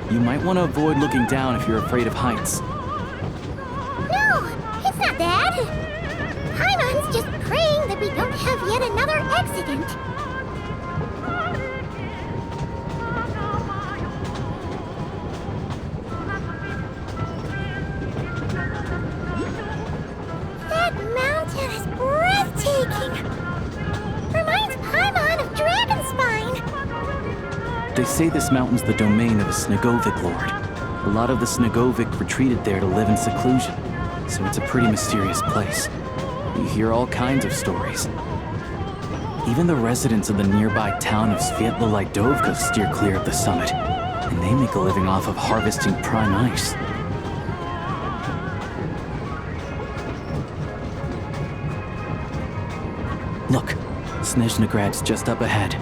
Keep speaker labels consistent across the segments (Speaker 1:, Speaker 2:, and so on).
Speaker 1: You might want to avoid looking down if you're afraid of heights.
Speaker 2: No, it's not that. Paimon's just praying that we don't have yet another accident. That mountain is breathtaking. Reminds Paimon of Dragonspine.
Speaker 1: They say this mountain's the domain of a Snegovic lord. A lot of the Snegovic retreated there to live in seclusion, so it's a pretty mysterious place. You hear all kinds of stories. Even the residents of the nearby town of Svietla-Lidovka steer clear of the summit, and they make a living off of harvesting prime ice. Look, Snezhnograd's just up ahead.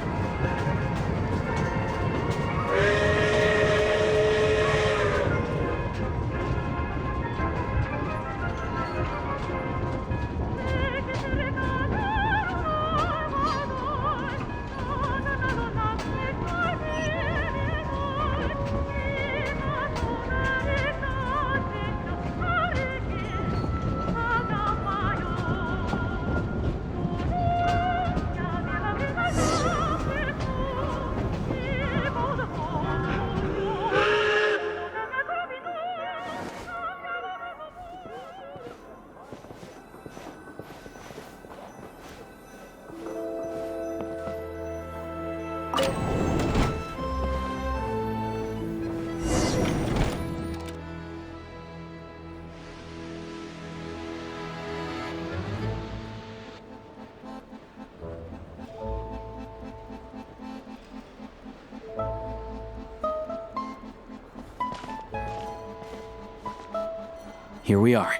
Speaker 1: Here we are.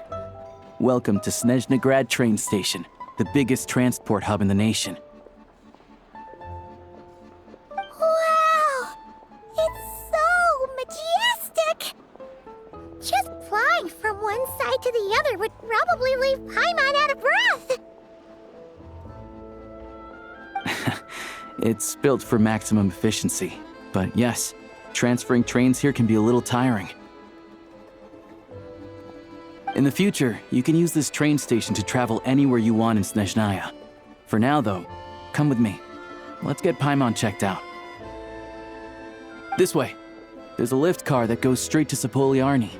Speaker 1: Welcome to Snezhnograd train station, the biggest transport hub in the nation.
Speaker 2: Wow! It's so majestic! Just flying from one side to the other would probably leave Paimon out of breath!
Speaker 1: It's built for maximum efficiency, but yes, transferring trains here can be a little tiring. In the future, you can use this train station to travel anywhere you want in Snezhnaya. For now, though, come with me. Let's get Paimon checked out. This way. There's a lift car that goes straight to Sapoliarny.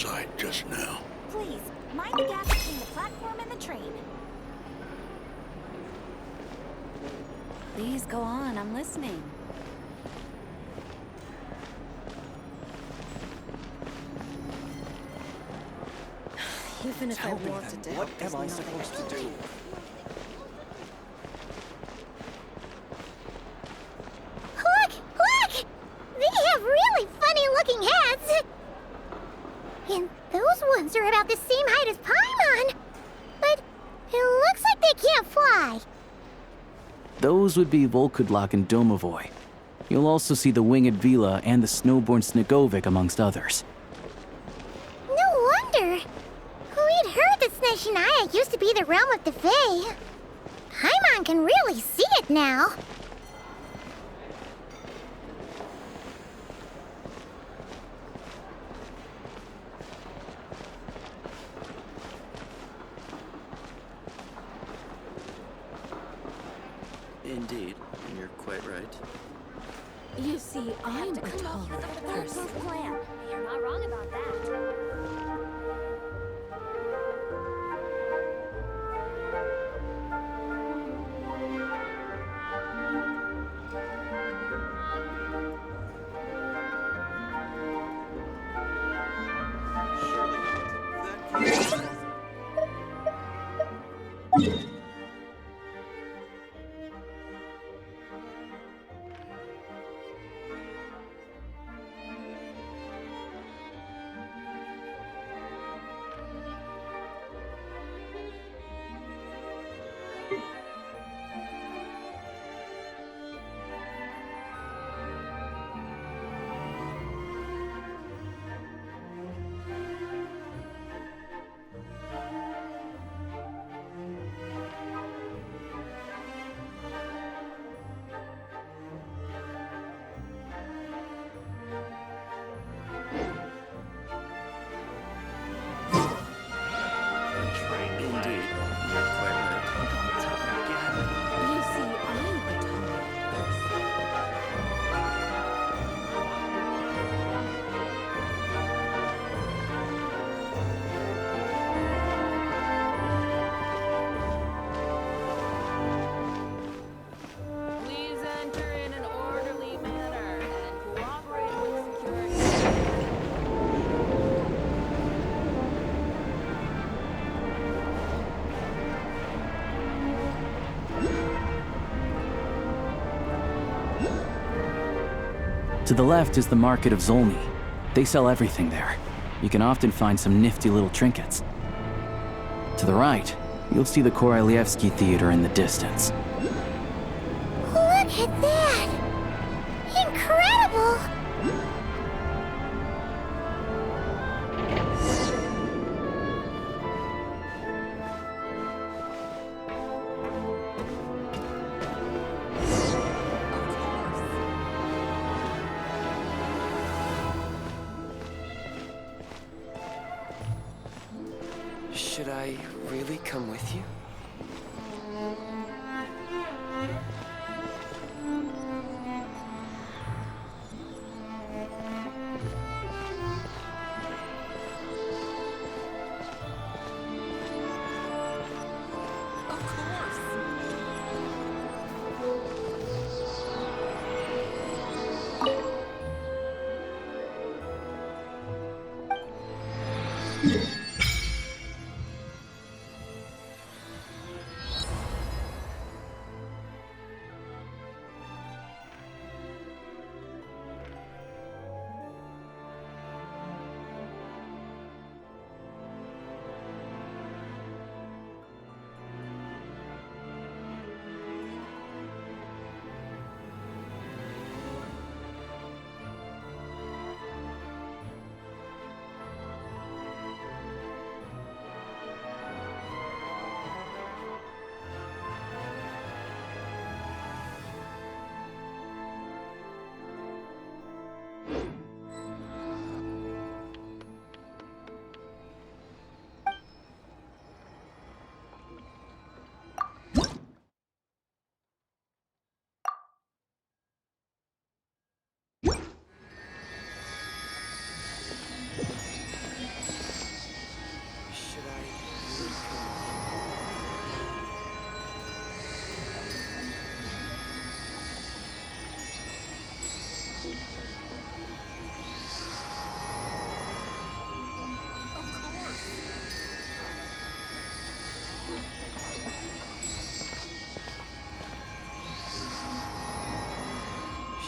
Speaker 3: was I just now?
Speaker 4: Please, mind the gap between the platform and the train. Please go on, I'm listening. Even if I wanted to help,
Speaker 5: What am I supposed to do?
Speaker 2: Look! Look! They have really funny-looking heads! And those ones are about the same height as Paimon! But it looks like they can't fly!
Speaker 1: Those would be Volkudlak and Domovoy. You'll also see the winged Vila and the snowborn Snegovic amongst others.
Speaker 2: No wonder! We'd heard that Snezhnaya used to be the realm of the Fae. Paimon can really see it now.
Speaker 5: Indeed, you're quite right.
Speaker 4: You see, I'm a tolerant person.
Speaker 2: Plan.
Speaker 4: You're not wrong about that.
Speaker 5: Indeed, you're quite right.
Speaker 4: You see, I'm a tolerant person. Please enter in an orderly manner and cooperate with security.
Speaker 1: To the left is the market of Zolny. They sell everything there. You can often find some nifty little trinkets. To the right, you'll see the Korolyevsky Theater in the distance.
Speaker 2: Look at that! Incredible!
Speaker 5: Should I really come with you?
Speaker 4: Of course.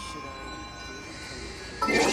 Speaker 5: Should I really come with you?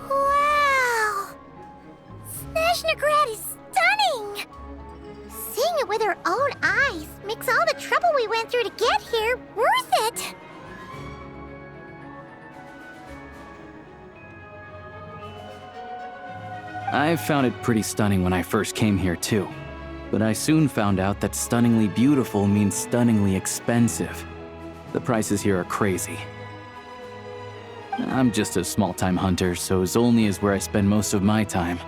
Speaker 2: Wow! Snezhnegrad is stunning! Seeing it with our own eyes makes all the trouble we went through to get here worth it!
Speaker 1: I found it pretty stunning when I first came here too. But I soon found out that stunningly beautiful means stunningly expensive. The prices here are crazy. I'm just a small-time hunter, so Zolny is where I spend most of my time.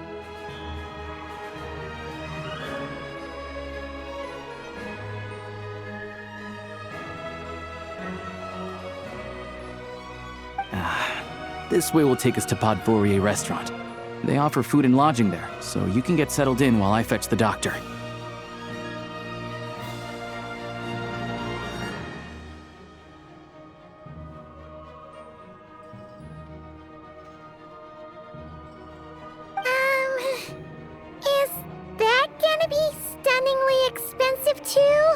Speaker 1: This way will take us to Podvorier restaurant. They offer food and lodging there, so you can get settled in while I fetch the doctor.
Speaker 2: Is that gonna be stunningly expensive too?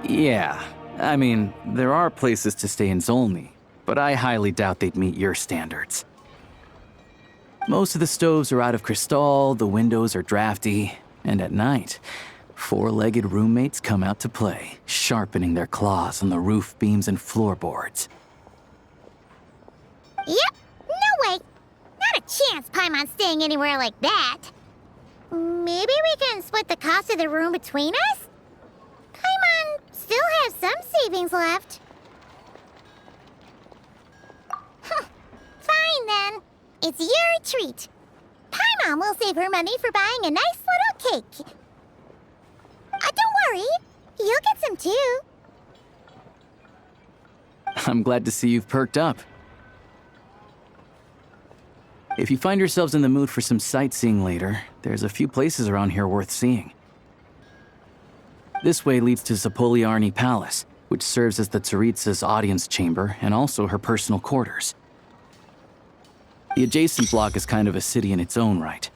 Speaker 1: Yeah, I mean, there are places to stay in Zolny, but I highly doubt they'd meet your standards. Most of the stoves are out of crystal, the windows are drafty, and at night, four-legged roommates come out to play, sharpening their claws on the roof beams and floorboards.
Speaker 2: Yep, no way! Not a chance Paimon's staying anywhere like that. Maybe we can split the cost of the room between us? Paimon still has some savings left. Fine then. It's your treat. Paimon will save her money for buying a nice little cake. Don't worry, you'll get some too.
Speaker 1: I'm glad to see you've perked up. If you find yourselves in the mood for some sightseeing later, there's a few places around here worth seeing. This way leads to Zapoliarny Palace, which serves as the Tsaritsa's audience chamber and also her personal quarters. The adjacent block is kind of a city in its own right.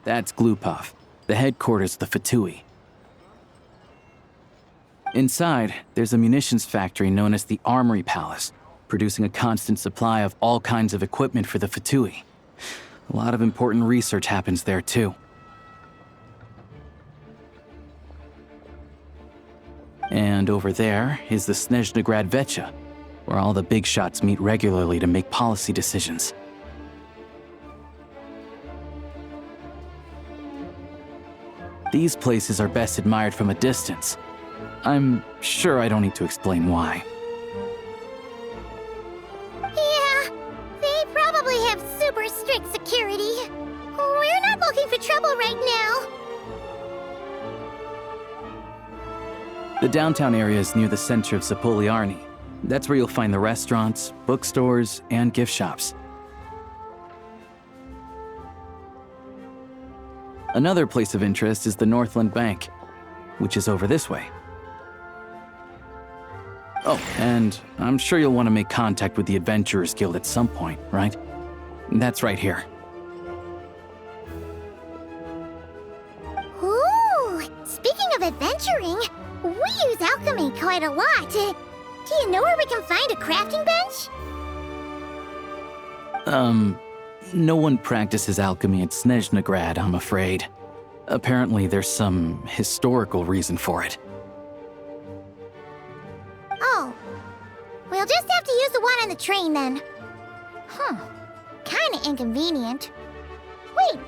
Speaker 1: That's Glupov, the headquarters of the Fatui. Inside, there's a munitions factory known as the Armory Palace, producing a constant supply of all kinds of equipment for the Fatui. A lot of important research happens there too. And over there is the Snezhnegrad Vecha, where all the big shots meet regularly to make policy decisions. These places are best admired from a distance. I'm sure I don't need to explain why.
Speaker 2: Yeah, they probably have super strict security. We're not looking for trouble right now.
Speaker 1: The downtown area is near the center of Zapoliarny. That's where you'll find the restaurants, bookstores, and gift shops. Another place of interest is the Northland Bank. which is over this way. Oh, and I'm sure you'll want to make contact with the Adventurers Guild at some point, right? That's right here.
Speaker 2: Ooh, speaking of adventuring, we use alchemy quite a lot. Do you know where we can find a crafting bench?
Speaker 1: No one practices alchemy at Snezhnegrad, I'm afraid. Apparently there's some historical reason for it.
Speaker 2: Oh, we'll just have to use the one on the train then. Kinda inconvenient. Wait,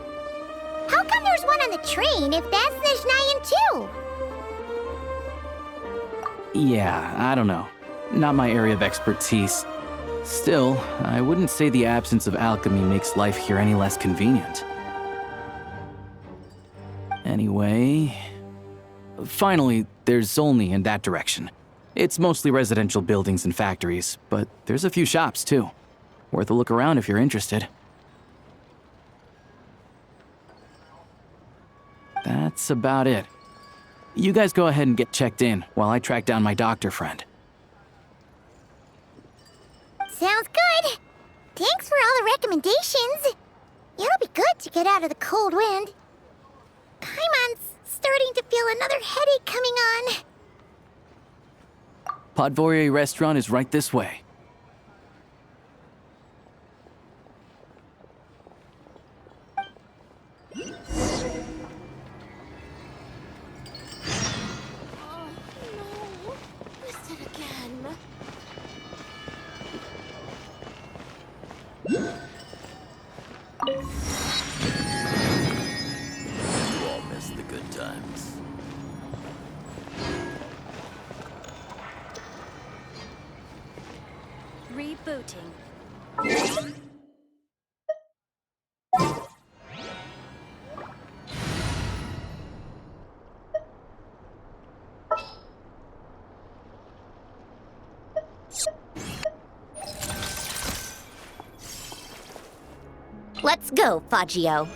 Speaker 2: how come there's one on the train if that's Snezhnayan too?
Speaker 1: Yeah, I don't know. Not my area of expertise. Still, I wouldn't say the absence of alchemy makes life here any less convenient. Anyway... Finally, there's Zolny in that direction. It's mostly residential buildings and factories, but there's a few shops too. Worth a look around if you're interested. That's about it. You guys go ahead and get checked in while I track down my doctor friend.
Speaker 2: Sounds good. Thanks for all the recommendations. It'll be good to get out of the cold wind. Paimon's starting to feel another headache coming on.
Speaker 1: Podvorye restaurant is right this way.
Speaker 4: Oh, no. Missed it again.
Speaker 3: You all miss the good times.
Speaker 6: Rebooting.
Speaker 2: Let's go, Faggio.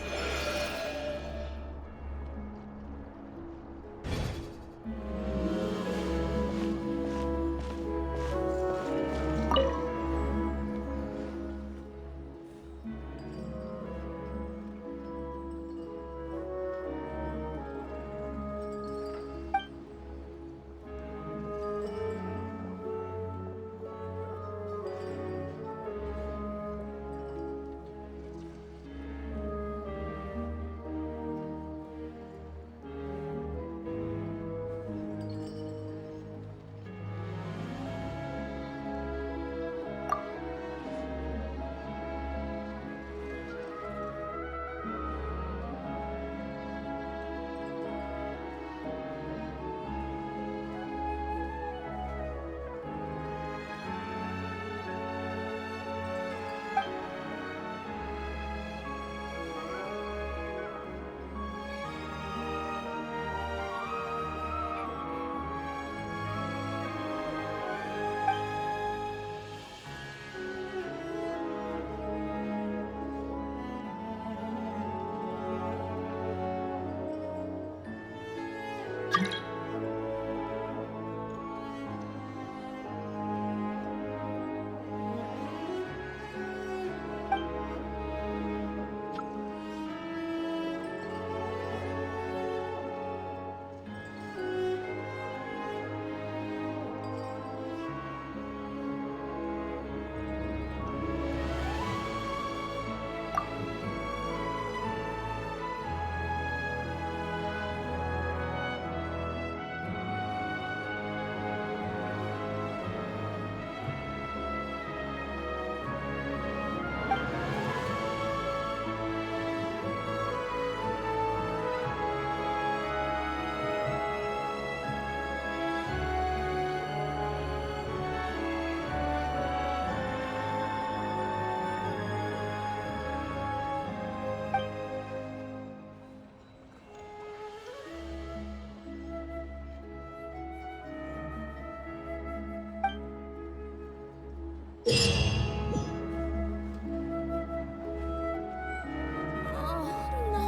Speaker 4: Oh, no.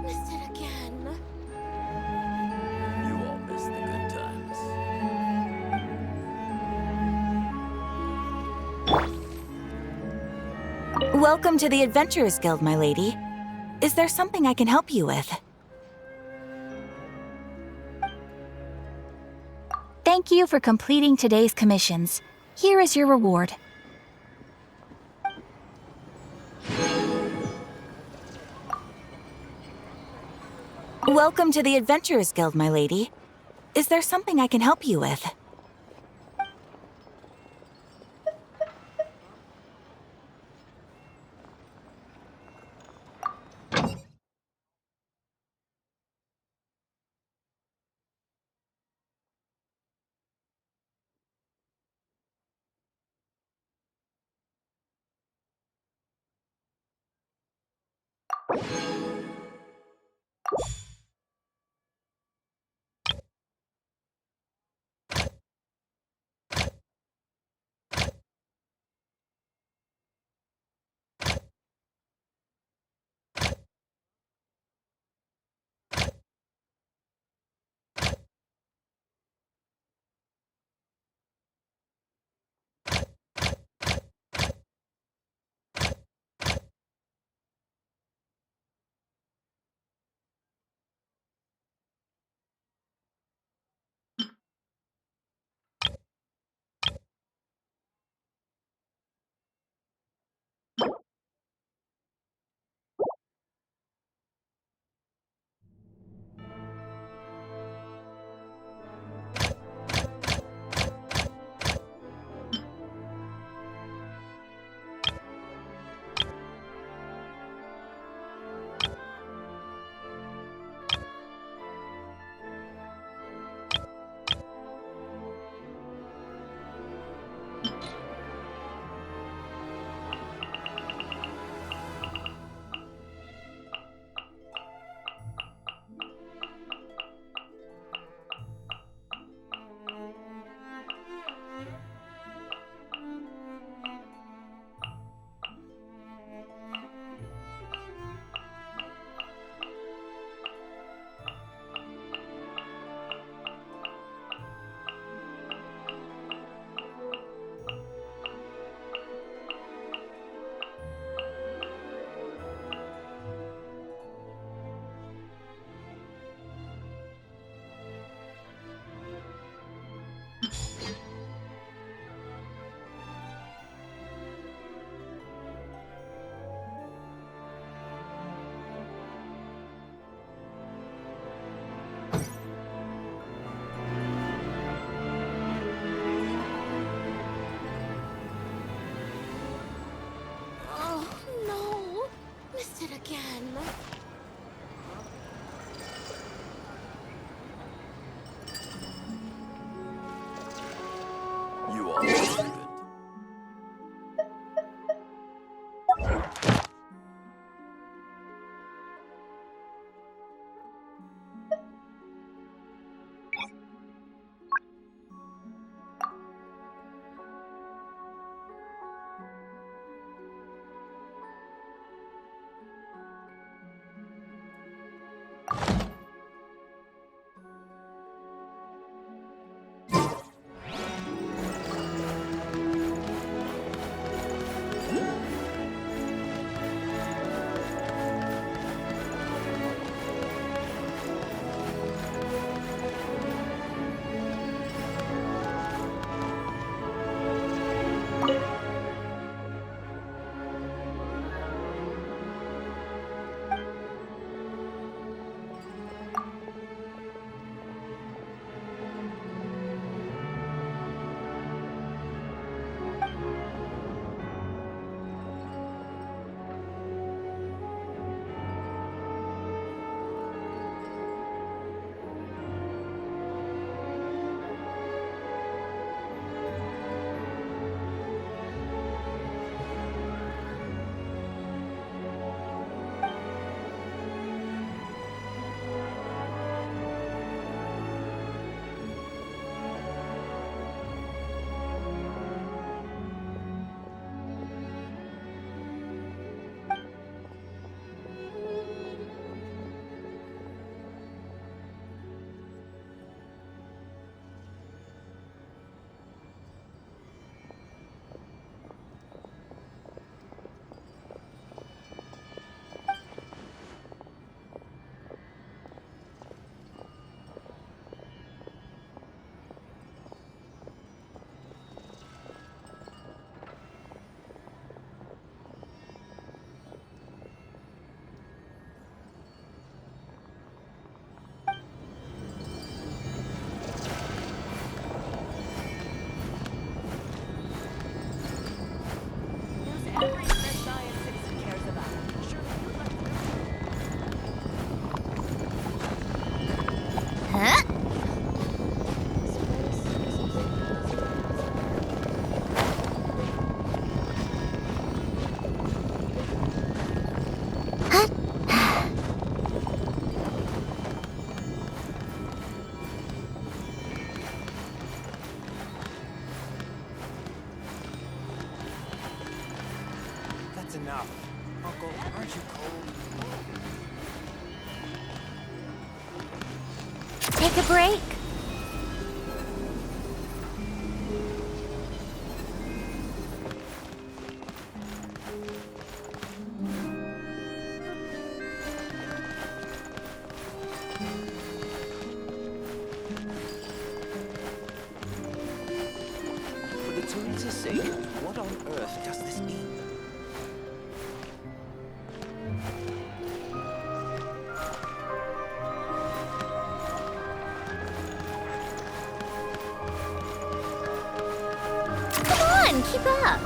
Speaker 4: Missed it again.
Speaker 3: You
Speaker 6: Welcome to the Adventurers Guild, my lady. Is there something I can help you with? Thank you for completing today's commissions. Here is your reward. Welcome to the Adventurers Guild, my lady. Is there something I can help you with?
Speaker 5: enough. Uncle, aren't you cold?
Speaker 2: Take a break.
Speaker 5: For the Teresa's sake, what on earth does this mean?
Speaker 2: Come on, keep up.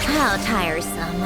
Speaker 2: How tiresome.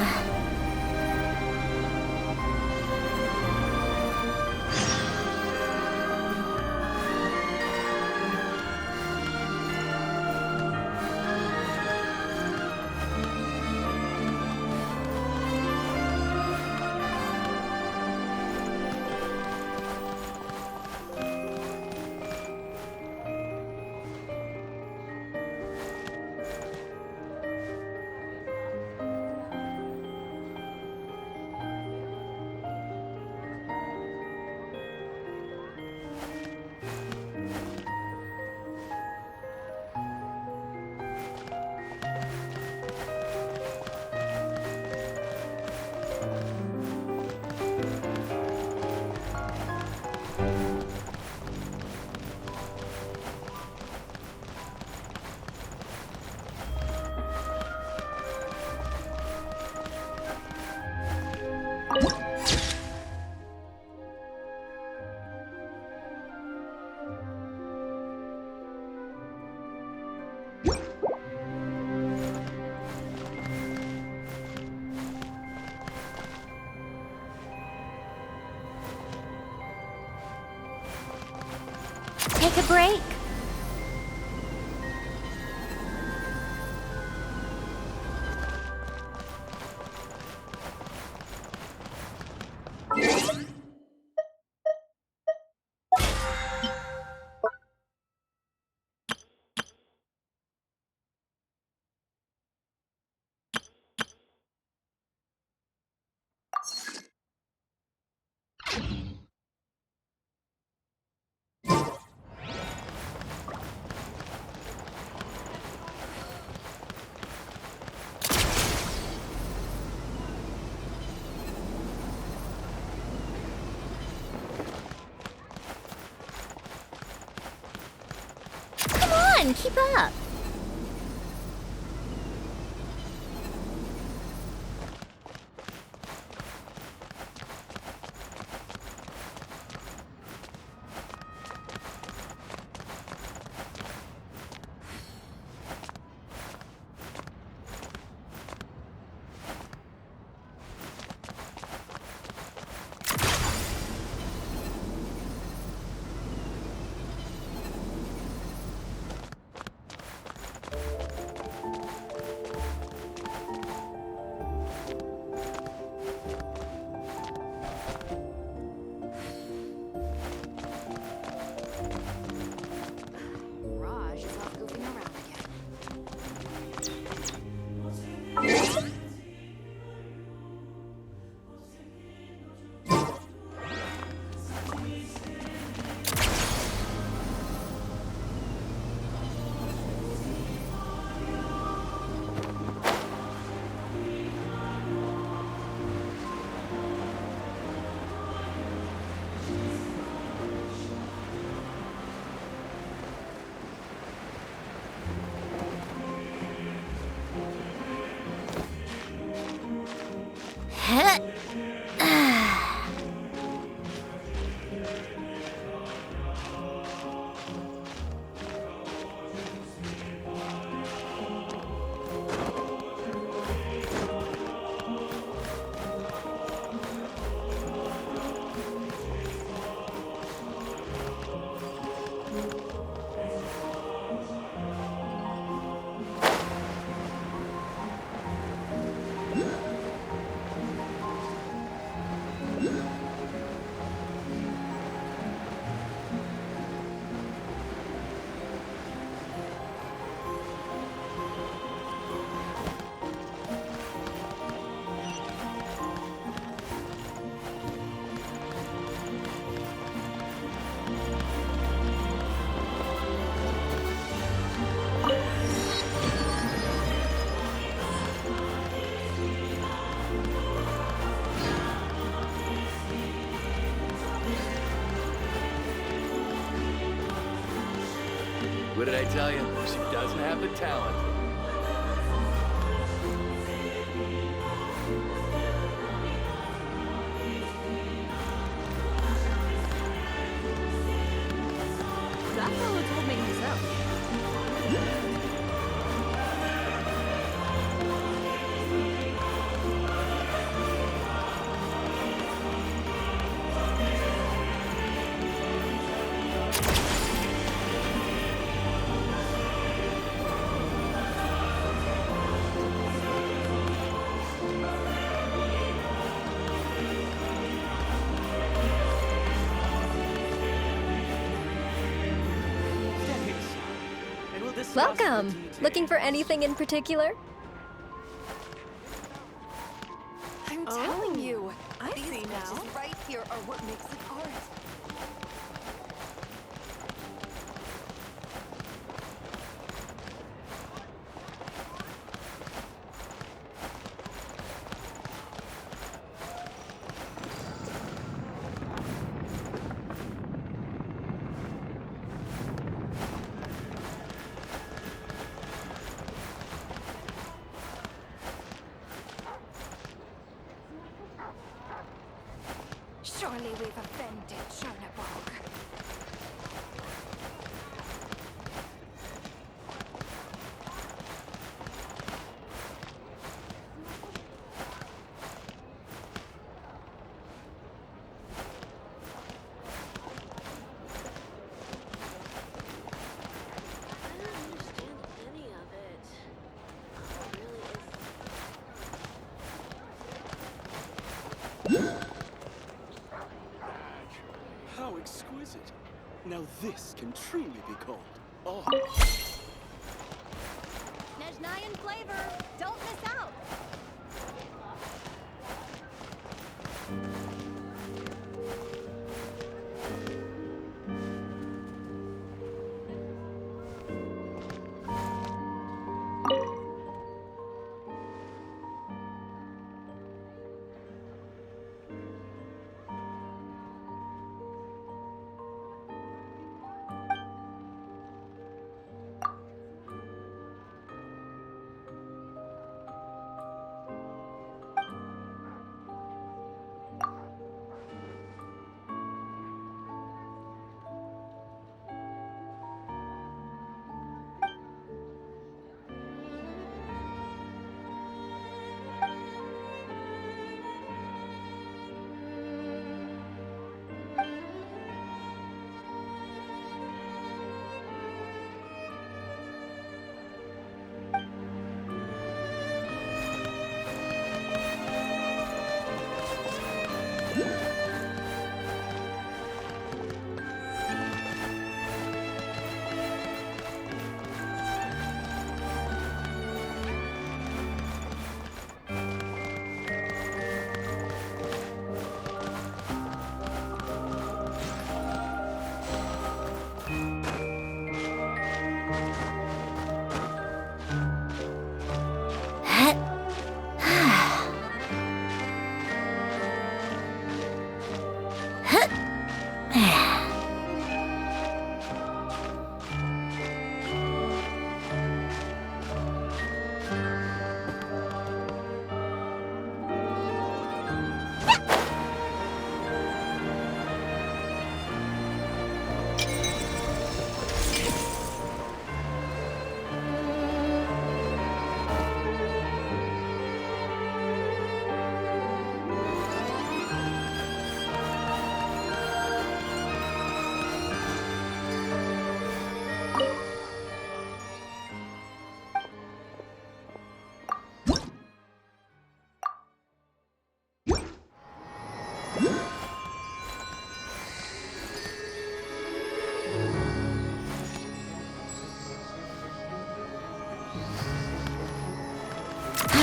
Speaker 2: Take a break. Come on, keep up.
Speaker 1: What did I tell you? She doesn't have the talent.
Speaker 4: That fellow told me himself.
Speaker 7: Welcome! Looking for anything in particular?
Speaker 8: I'm telling you,
Speaker 4: I
Speaker 8: these
Speaker 4: see now.
Speaker 8: sketches right here are what makes it art. Surely we've offended Chernabog.
Speaker 9: How exquisite. Now this can truly be called art.
Speaker 7: Nejnayan flavor! Don't miss out!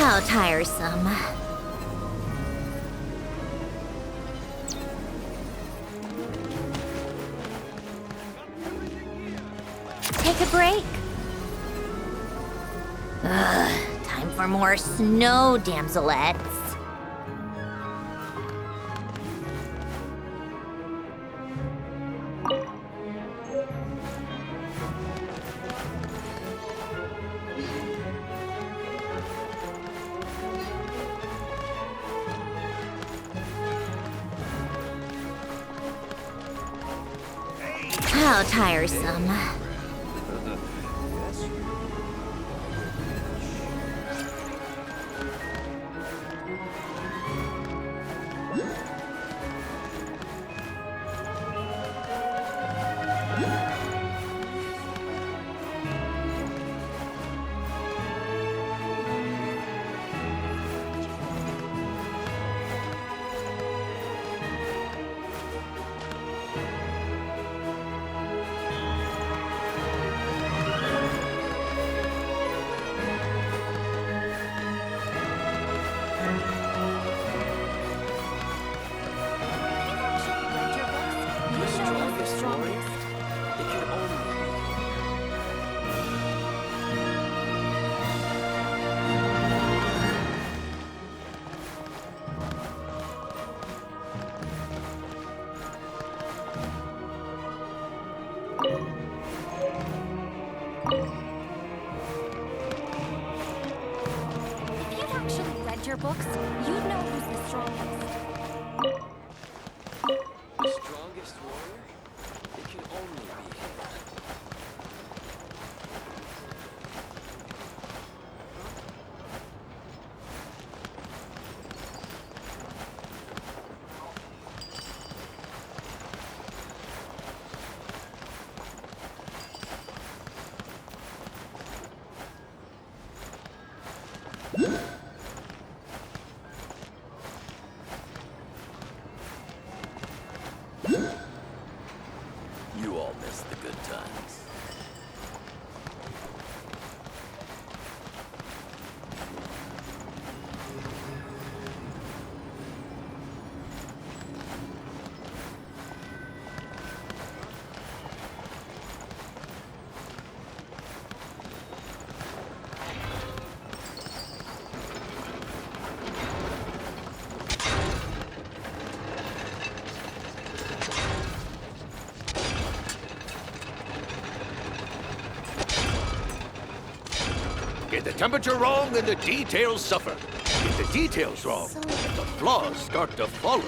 Speaker 2: How tiresome. Take a break. Ugh, time for more snow damselettes. How tiresome.
Speaker 8: If you'd actually read your books, you'd know who's the strongest.
Speaker 5: The strongest warrior? It can only be him.
Speaker 3: You all miss the good times.
Speaker 10: Get the temperature wrong and the details suffer. Get the details wrong and the flaws start to follow.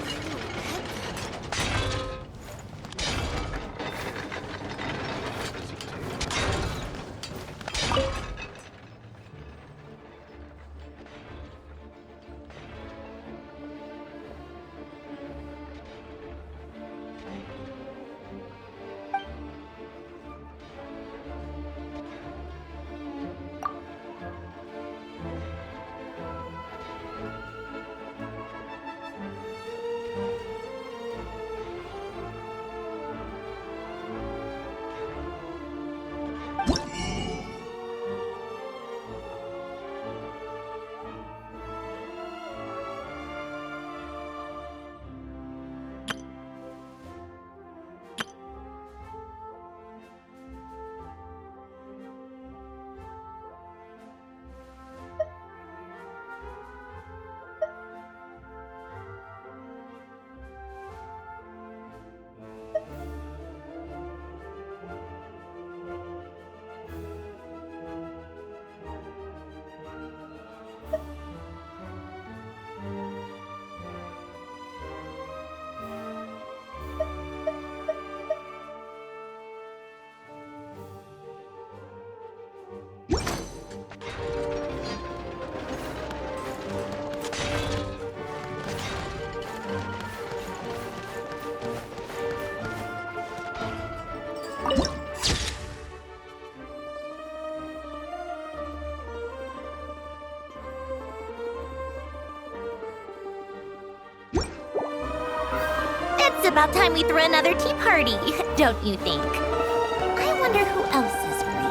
Speaker 2: It's about time we threw another tea party, don't you think? I wonder who else is free.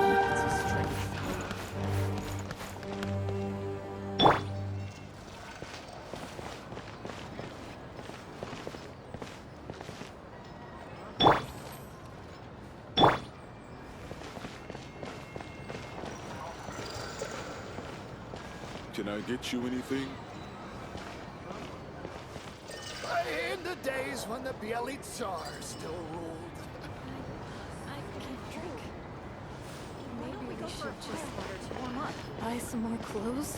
Speaker 9: Can I get you anything?
Speaker 10: In the days when the Bielly Tsar still ruled.
Speaker 4: I can't drink. Maybe we should just warm up. Buy some more clothes.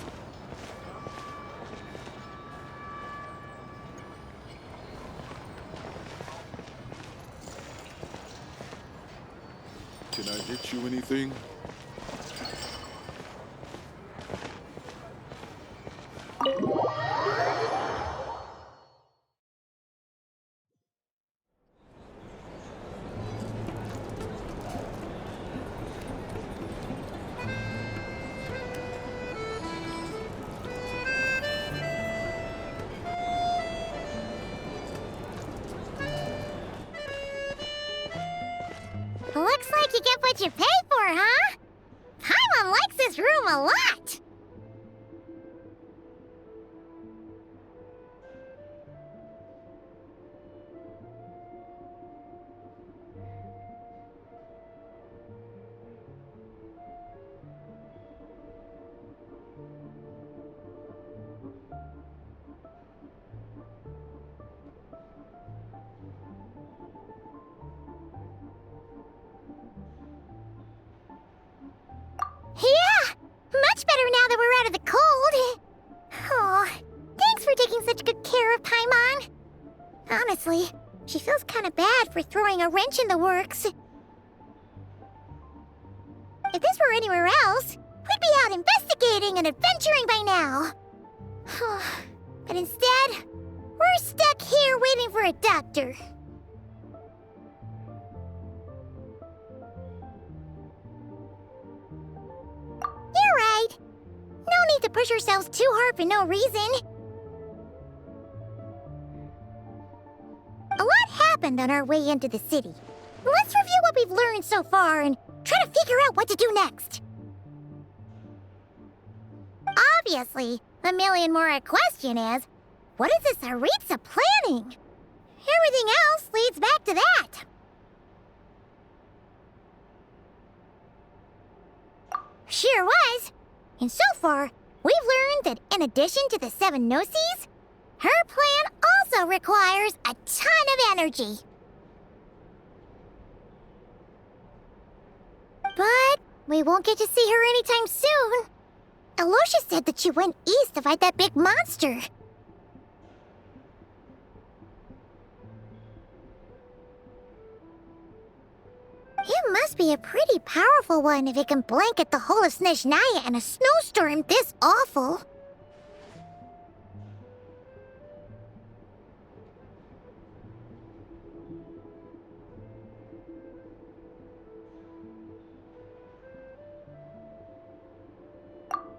Speaker 9: Can I get you anything?
Speaker 2: Looks like you get what you pay for, huh? Paimon likes this room a lot! Yeah! Much better now that we're out of the cold! Oh, thanks for taking such good care of Paimon. Honestly, she feels kinda bad for throwing a wrench in the works. If this were anywhere else, we'd be out investigating and adventuring by now. But instead, we're stuck here waiting for a doctor. You're right. No need to push ourselves too hard for no reason. A lot happened on our way into the city. Let's review what we've learned so far and try to figure out what to do next. Obviously, the million-more question is, what is this Tsaritsa planning? Everything else leads back to that. Sure was. And so far, we've learned that in addition to the 7 Gnosis, her plan also requires a ton of energy. But we won't get to see her anytime soon. Aloysia said that she went east to fight that big monster. It must be a pretty powerful one if it can blanket the whole of Snezhnaya in a snowstorm this awful.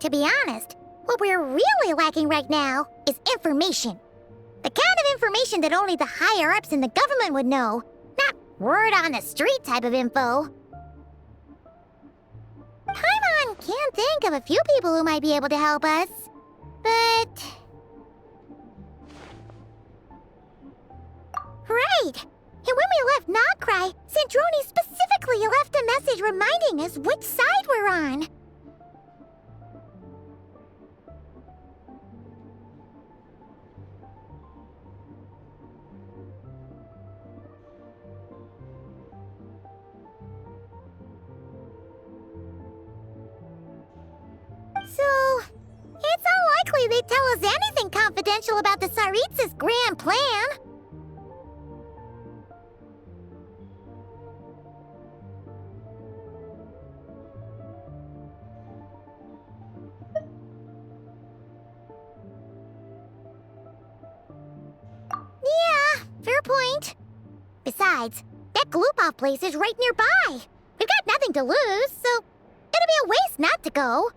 Speaker 2: To be honest, what we're really lacking right now is information. The kind of information that only the higher-ups in the government would know, not word on the street type of info. Paimon can think of a few people who might be able to help us, but... Right! And when we left Nogcry, Sandrone specifically left a message reminding us which side we're on. So, it's unlikely they'd tell us anything confidential about the Tsaritsa's grand plan. Yeah, fair point. Besides, that Gloop-Off place is right nearby. We've got nothing to lose, so it'd be a waste not to go.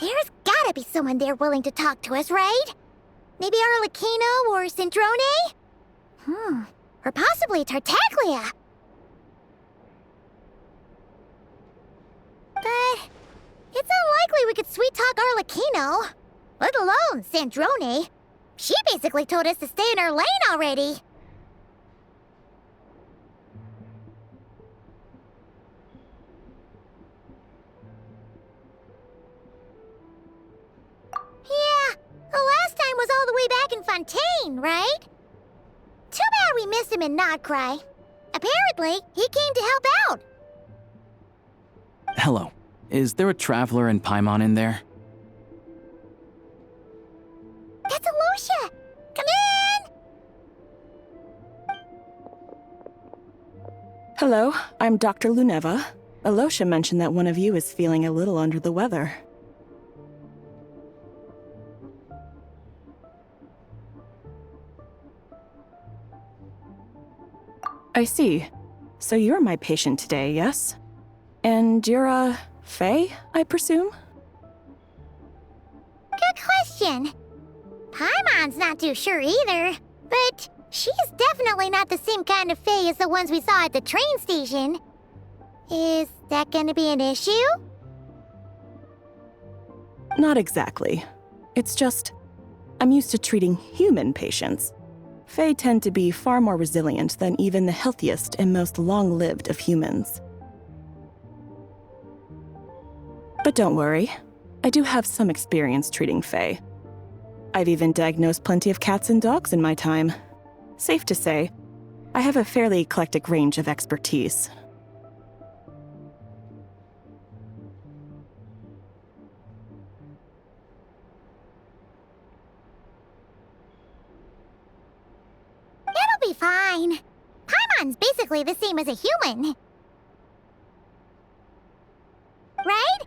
Speaker 2: There's gotta be someone there willing to talk to us, right? Maybe Arlecchino or Sandrone? Or possibly Tartaglia. But it's unlikely we could sweet-talk Arlecchino. Let alone Sandrone. She basically told us to stay in her lane already. Yeah, the last time was all the way back in Fontaine, right? Too bad we missed him in Nogcry. Apparently, he came to help out.
Speaker 1: Hello. Is there a traveler in Paimon in there?
Speaker 2: That's Aloysia! Come in!
Speaker 11: Hello, I'm Dr. Luneva. Alosha mentioned that one of you is feeling a little under the weather. I see. So you're my patient today, yes? And you're, Faye, I presume?
Speaker 2: Good question. Paimon's not too sure either, but she's definitely not the same kind of Fae as the ones we saw at the train station. Is that gonna be an issue?
Speaker 11: Not exactly. It's just, I'm used to treating human patients. Fae tend to be far more resilient than even the healthiest and most long-lived of humans. But don't worry, I do have some experience treating Fae. I've even diagnosed plenty of cats and dogs in my time. Safe to say, I have a fairly eclectic range of expertise.
Speaker 2: It'll be fine. Paimon's basically the same as a human. Right?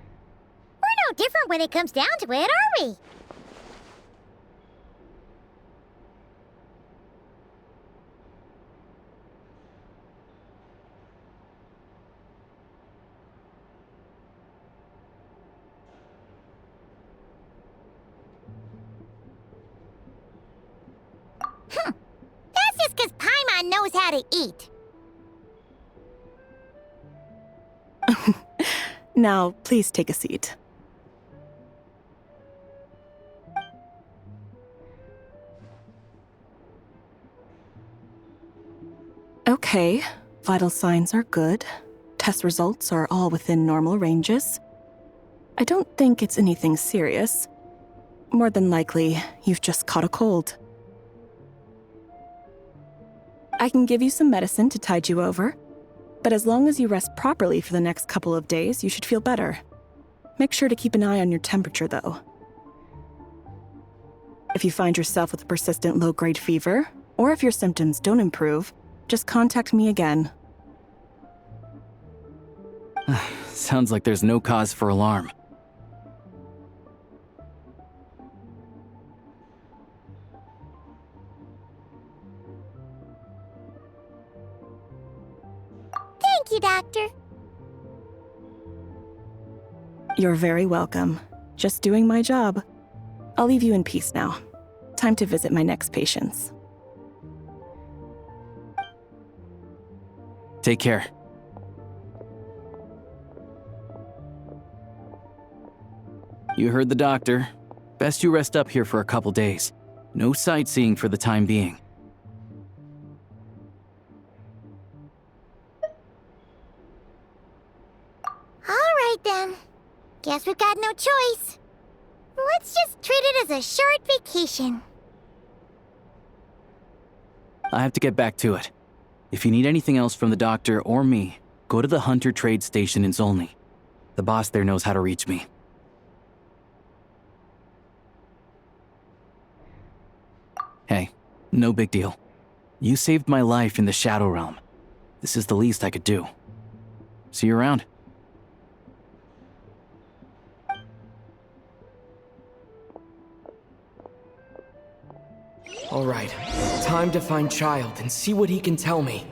Speaker 2: We're no different when it comes down to it, are we? That's just because Paimon knows how to eat.
Speaker 11: Now, please take a seat. Okay, vital signs are good. Test results are all within normal ranges. I don't think it's anything serious. More than likely, you've just caught a cold. I can give you some medicine to tide you over, but as long as you rest properly for the next couple of days, you should feel better. Make sure to keep an eye on your temperature, though. If you find yourself with a persistent low-grade fever, or if your symptoms don't improve, just contact me again.
Speaker 1: Sounds like there's no cause for alarm.
Speaker 2: Thank you, Doctor.
Speaker 11: You're very welcome. Just doing my job. I'll leave you in peace now. Time to visit my next patients.
Speaker 1: Take care. You heard the doctor. Best you rest up here for a couple days. No sightseeing for the time being.
Speaker 2: All right, then. Guess we've got no choice. Let's just treat it as a short vacation.
Speaker 1: I have to get back to it. If you need anything else from the doctor or me, go to the Hunter Trade Station in Zolny. The boss there knows how to reach me. Hey, no big deal. You saved my life in the Shadow Realm. This is the least I could do. See you around.
Speaker 12: All right, time to find Child and see what he can tell me.